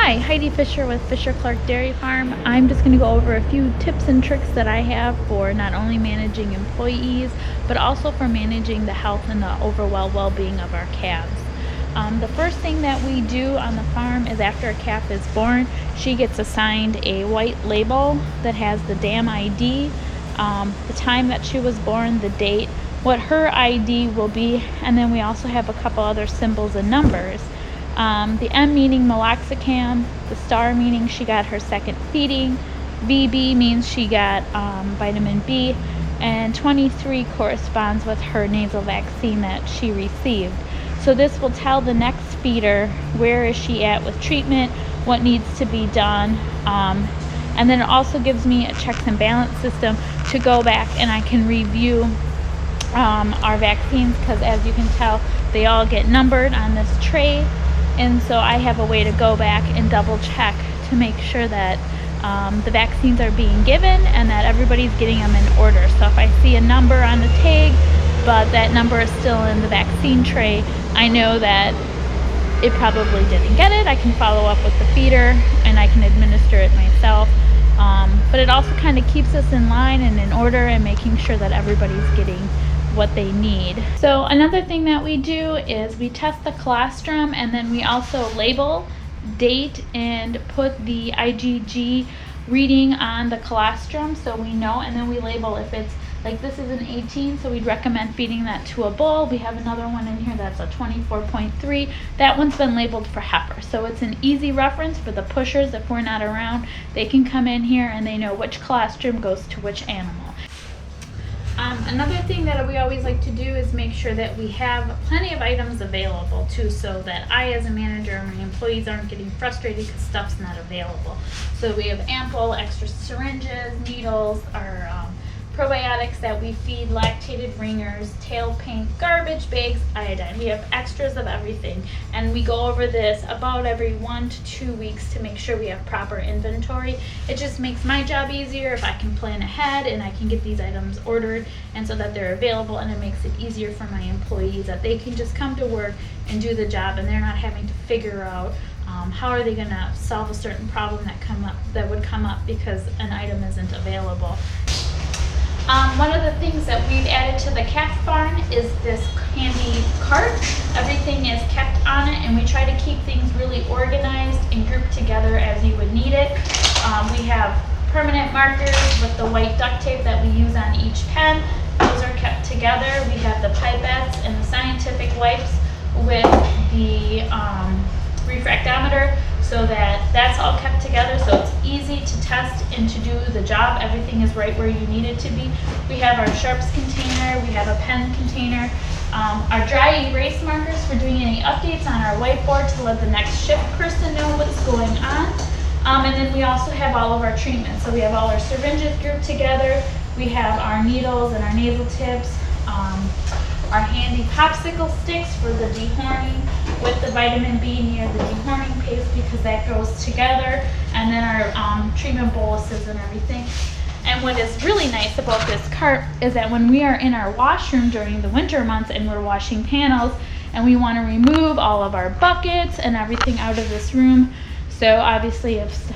Hi, Heidi Fisher with Fisher Clark Dairy Farm. I'm just going to go over a few tips and tricks that I have for not only managing employees, but also for managing the health and the overall well-being of our calves. The first thing that we do on the farm is after a calf is born, she gets assigned a white label that has the dam ID, the time that she was born, the date, what her ID will be, and then we also have a couple other symbols and numbers. The M meaning meloxicam, the star meaning she got her second feeding, VB means she got vitamin B, and 23 corresponds with her nasal vaccine that she received. So this will tell the next feeder where is she at with treatment, what needs to be done, and then it also gives me a checks and balance system to go back and I can review our vaccines, because as you can tell they all get numbered on this tray. And so I have a way to go back and double check to make sure that the vaccines are being given and that everybody's getting them in order. So if I see a number on the tag, but that number is still in the vaccine tray, I know that it probably didn't get it. I can follow up with the feeder and I can administer it myself. But it also kind of keeps us in line and in order and making sure that everybody's getting what they need. So another thing that we do is we test the colostrum, and then we also label, date, and put the IgG reading on the colostrum so we know, and then we label if it's like this is an 18, so we'd recommend feeding that to a bull. We have another one in here that's a 24.3. That one's been labeled for heifer, so it's an easy reference for the pushers. If we're not around, they can come in here and they know which colostrum goes to which animal. Another thing that we always like to do is make sure that we have plenty of items available too, so that I as a manager and my employees aren't getting frustrated because stuff's not available. So we have ample extra syringes, needles, our probiotics that we feed, lactated ringers, tail paint, garbage bags, iodine. We have extras of everything, and we go over this about every 1 to 2 weeks to make sure we have proper inventory. It just makes my job easier if I can plan ahead and I can get these items ordered and so that they're available, and it makes it easier for my employees that they can just come to work and do the job and they're not having to figure out how are they going to solve a certain problem that would come up because an item isn't available. One of the things that we've added to the calf barn is this handy cart. Everything is kept on it, and we try to keep things really organized and grouped together as you would need it. We have permanent markers with the white duct tape that we use on each pen. Those are kept together. We have the pipettes and the scientific wipes with the refractometer, so that's all kept together, so it's easy to test and to do the job. Everything is right where you need it to be. We have our sharps container, we have a pen container, our dry erase markers for doing any updates on our whiteboard to let the next shift person know what's going on. And then we also have all of our treatments. So we have all our syringes grouped together, we have our needles and our nasal tips, our handy popsicle sticks for the dehorning with the vitamin B near the dehorning paste because that goes together, and then our treatment boluses and everything. And what is really nice about this cart is that when we are in our washroom during the winter months and we're washing panels and we want to remove all of our buckets and everything out of this room, so obviously if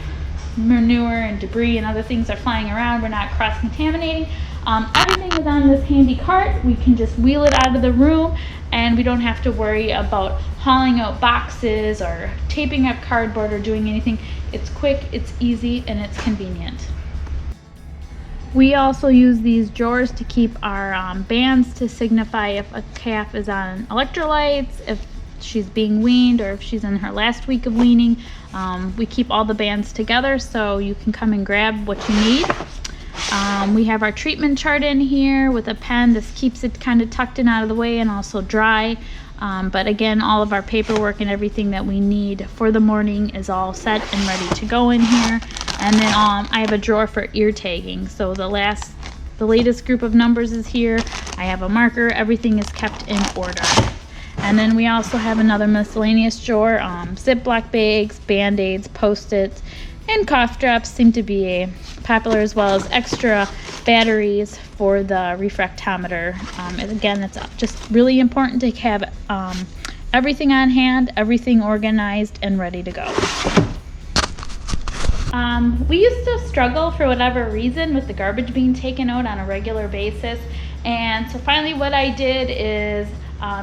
manure and debris and other things are flying around, we're not cross-contaminating. Everything is on this handy cart. We can just wheel it out of the room and we don't have to worry about hauling out boxes or taping up cardboard or doing anything. It's quick, it's easy, and it's convenient. We also use these drawers to keep our bands to signify if a calf is on electrolytes, if she's being weaned, or if she's in her last week of weaning. We keep all the bands together so you can come and grab what you need. We have our treatment chart in here with a pen. This keeps it kind of tucked in out of the way and also dry. But again, all of our paperwork and everything that we need for the morning is all set and ready to go in here. And then I have a drawer for ear tagging. So the latest group of numbers is here. I have a marker. Everything is kept in order. And then we also have another miscellaneous drawer, Ziploc bags, Band-Aids, Post-its, and cough drops seem to be popular, as well as extra batteries for the refractometer. And again, it's just really important to have everything on hand, everything organized and ready to go. We used to struggle for whatever reason with the garbage being taken out on a regular basis, and so finally what I did is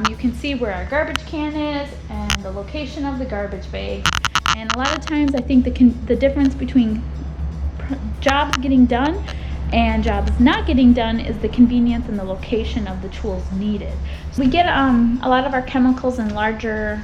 you can see where our garbage can is and the location of the garbage bag. And a lot of times I think the difference between jobs getting done and jobs not getting done is the convenience and the location of the tools needed. So we get a lot of our chemicals in larger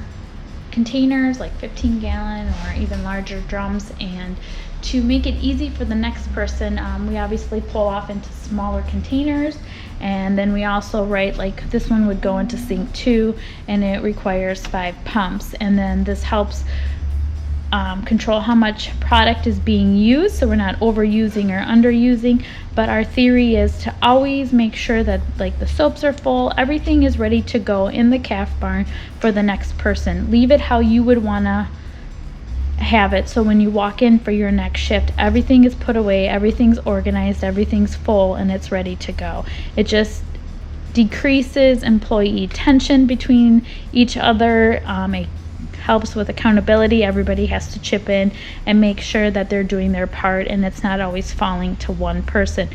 containers, like 15-gallon or even larger drums, and to make it easy for the next person, we obviously pull off into smaller containers, and then we also write, like this one would go into sink 2 and it requires 5 pumps, and then this helps control how much product is being used, so we're not overusing or underusing. But our theory is to always make sure that like the soaps are full, everything is ready to go in the calf barn for the next person. Leave it how you would want to have it, so when you walk in for your next shift, everything is put away, everything's organized, everything's full, and it's ready to go. It just decreases employee tension between each other. It helps with accountability. Everybody has to chip in and make sure that they're doing their part, and it's not always falling to one person.